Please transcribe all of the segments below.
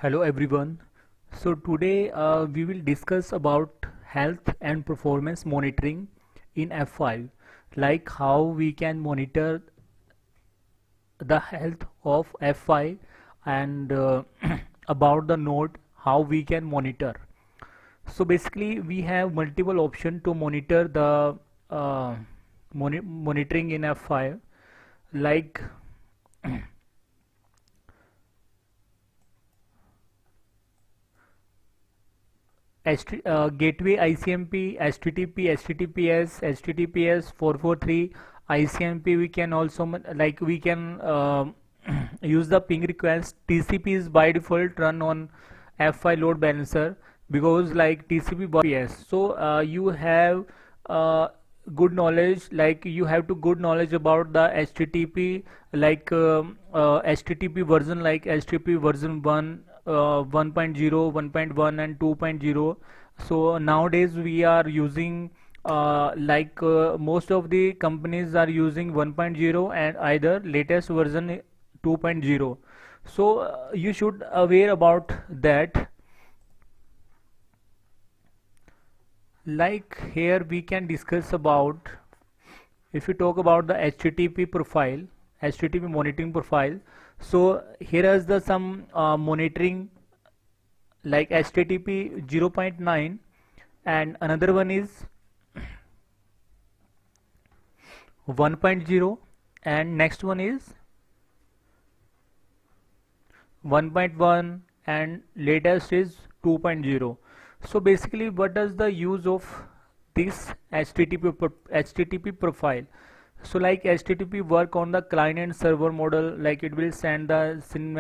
Hello everyone. So today we will discuss about health and performance monitoring in F5, like how we can monitor the health of F5 and about the node how we can monitor. So basically we have multiple options to monitor the monitoring in F5, like gateway ICMP, HTTP, HTTPS, HTTPS 443, ICMP. We can also we can use the ping request. TCP is by default run on F5 load balancer because like TCP PS. So you have good knowledge, like you have to good knowledge about the HTTP, like HTTP version, like HTTP version 1, 1.0, 1.1 and 2.0. So nowadays we are using most of the companies are using 1.0 and either latest version 2.0. So you should aware about that. Like here we can discuss about, if you talk about the HTTP profile, HTTP monitoring profile. So here is the some monitoring, like HTTP 0.9 and another one is 1.0 and next one is 1.1 and latest is 2.0. So basically what does the use of this HTTP profile? So like HTTP work on the client and server model, like it will send the SYN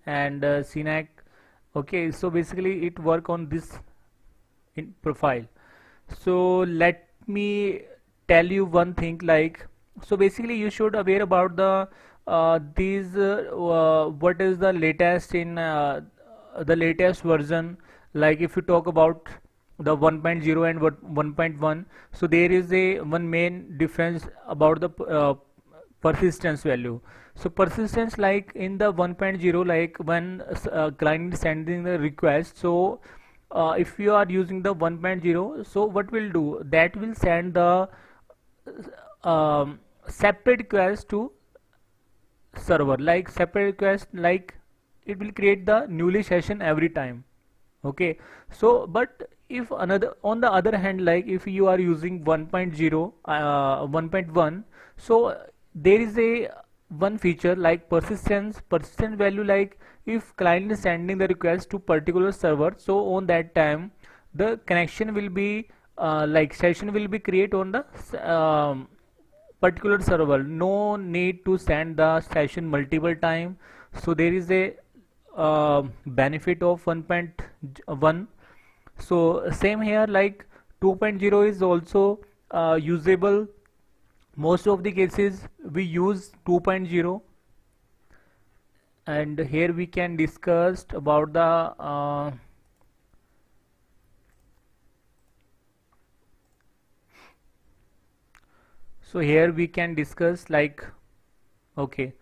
and SYNAC. Okay, so basically it work on this in profile. So let me tell you one thing, like, so basically you should aware about the what is the latest in the latest version. Like if you talk about the 1.0 and 1.1, so there is a one main difference about the persistence value. So persistence, like in the 1.0, like when client is sending the request, so if you are using the 1.0, so what will do, that will send the separate request to server, like separate request, like it will create the newly session every time. Okay, so but if another, on the other hand, like if you are using 1.0 1.1, so there is a one feature like persistent value, like if client is sending the request to particular server, so on that time the connection will be like session will be create on the particular server, no need to send the session multiple time. So there is a benefit of 1.1. So same here, like 2.0 is also usable. Most of the cases we use 2.0, and here we can discuss about the so here we can discuss like, okay,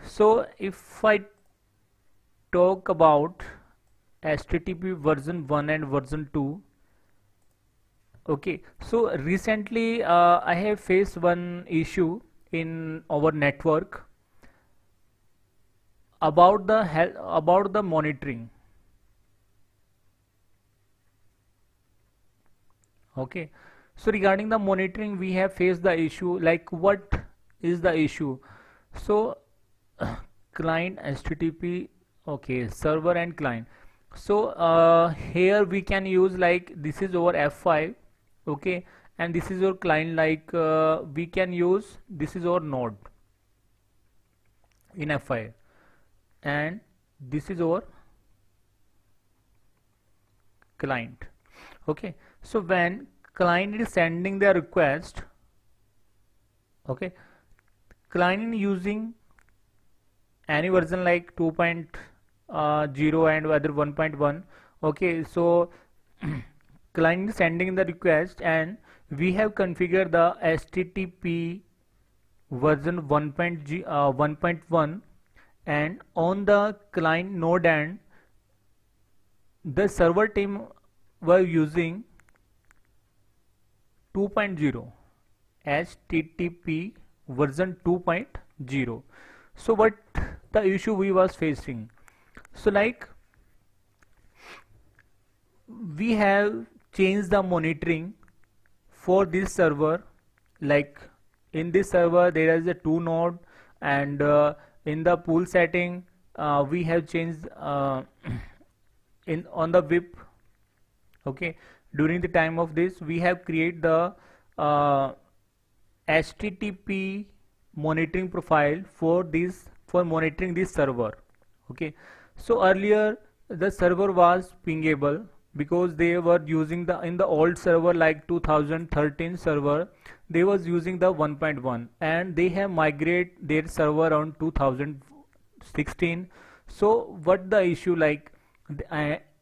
so if I talk about HTTP version 1 and version 2, okay, so recently I have faced one issue in our network about the monitoring. Okay, so regarding the monitoring we have faced the issue, like what is the issue? So client HTTP, okay, server and client. So here we can use, like this is our F5, okay, and this is our client, like we can use, this is our node in F5 and this is our client. Okay, so when client is sending the request, okay, client using any version like 2.0 and whether 1.1, okay, so client is sending the request and we have configured the HTTP version 1.1, and on the client node end the server team were using 2.0 HTTP version 2.0. So what the issue we was facing? So like we have changed the monitoring for this server. Like in this server there is a 2 node, and in the pool setting we have changed in on the VIP. Okay, during the time of this we have created the HTTP monitoring profile for monitoring this server. Okay, so earlier the server was pingable because they were using the in the old server like 2013 server they was using the 1.1, and they have migrated their server on 2016. So what the issue, like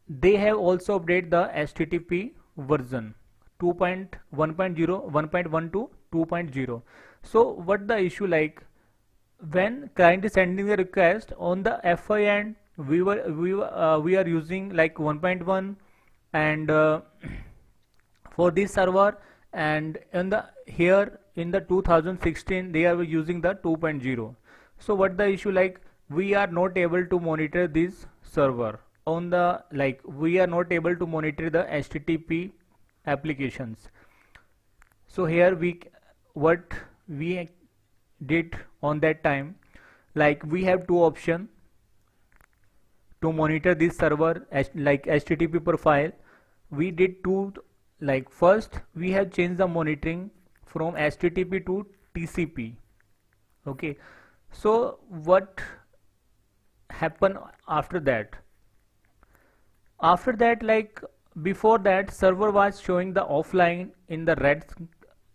they have also updated the HTTP version 2.1.0 1.1 to 2.0. So what the issue, like when client is sending the request on the FI end we are using like 1.1, and for this server, and in the here in the 2016 they are using the 2.0. So what the issue, like we are not able to monitor this server on the, like we are not able to monitor the HTTP applications. So here what we did on that time, like we have two options to monitor this server like HTTP profile. We did two, like first we have changed the monitoring from HTTP to TCP. Okay, so what happened after that? After that, like before that server was showing the offline in the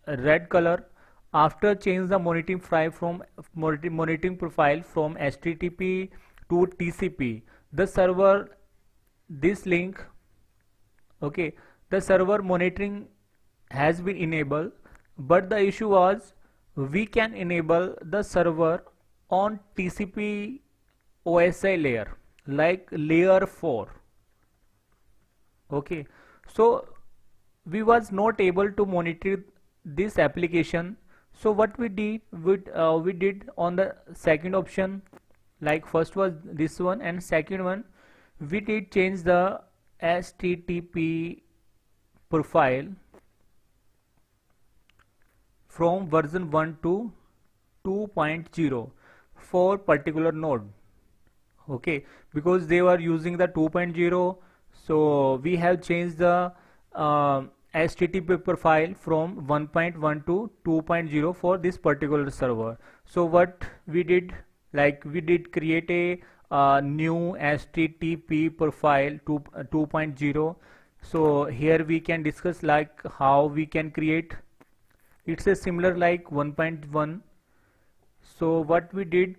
red color. After change the monitoring profile from HTTP to TCP, the server, this link, okay, the server monitoring has been enabled, but the issue was we can enable the server on TCP OSI layer, like layer 4. Okay, so we was not able to monitor this application. So what we did, we did on the second option, like first was this one, and second one we did change the HTTP profile from version 1 to 2.0 for particular node. Okay, because they were using the 2.0, so we have changed the HTTP profile from 1.1 to 2.0 for this particular server. So what we did, like we did create a new HTTP profile 2.0. So here we can discuss like how we can create. It's a similar like 1.1. So what we did,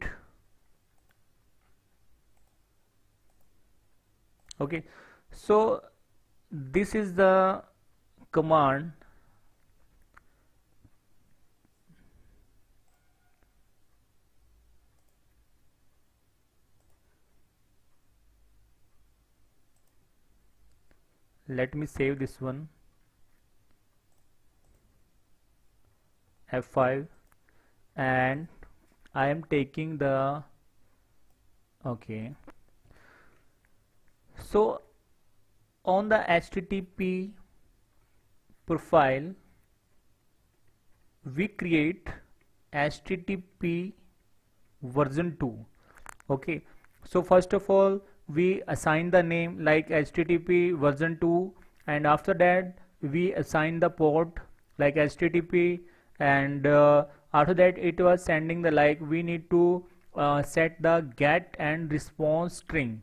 okay, so this is the command. Let me save this one, F5, and I am taking the, okay, so on the HTTP profile we create HTTP version 2. Okay, so first of all we assign the name like HTTP version 2, and after that we assign the port like HTTP, and after that it was sending the, like we need to set the get and response string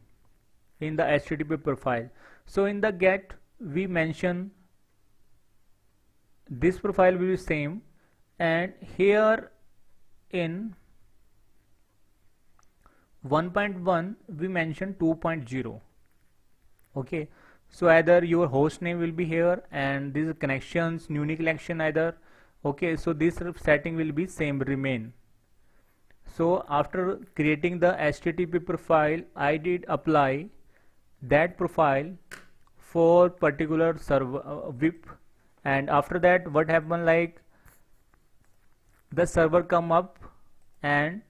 in the HTTP profile. So in the get we mention this profile will be same, and here in 1.1 we mention 2.0. okay, so either your host name will be here and these connections unique connection either. Okay, so this setting will be same, remain. So after creating the HTTP profile, I did apply that profile for particular server VIP, and after that what happened, like the server come up, and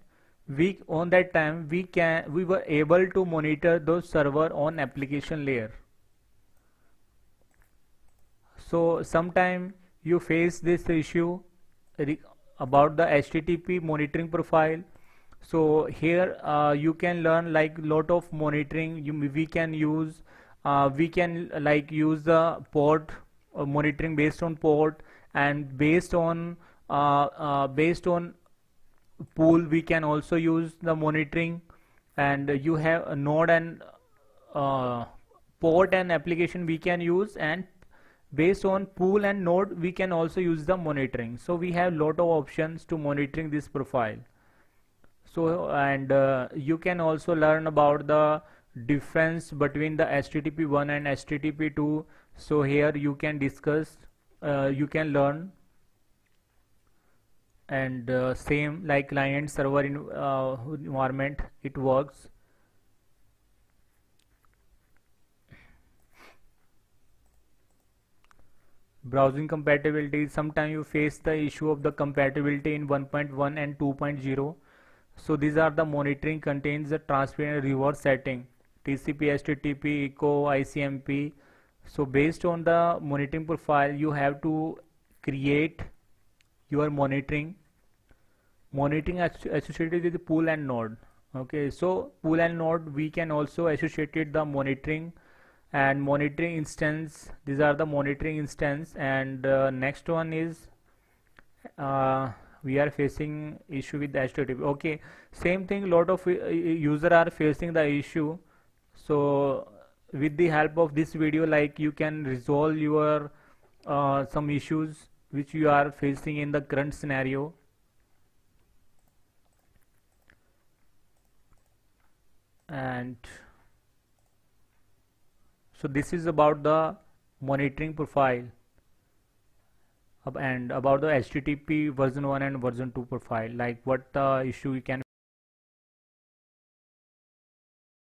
we on that time we were able to monitor those server on application layer. So sometime you face this issue about the HTTP monitoring profile. So here you can learn like lot of monitoring. We can like use the port monitoring based on port, and based on pool we can also use the monitoring. And you have a node and uh, port and application we can use, and based on pool and node we can also use the monitoring. So we have lot of options to monitoring this profile. So and you can also learn about the difference between the HTTP 1 and HTTP 2. So here you can discuss, you can learn. And same like client server environment it works. Browsing compatibility, sometimes you face the issue of the compatibility in 1.1 and 2.0. So these are the monitoring contains the transparent reverse setting, TCP, HTTP, echo, ICMP. So based on the monitoring profile you have to create your monitoring associated with the pool and node. Okay, so pool and node we can also associate the monitoring and monitoring instance. These are the monitoring instance. And next one is we are facing issue with the HTTP. Okay, same thing, lot of user are facing the issue. So with the help of this video, like you can resolve your some issues which you are facing in the current scenario. And so this is about the monitoring profile and about the HTTP version 1 and version 2 profile, like what the issue you can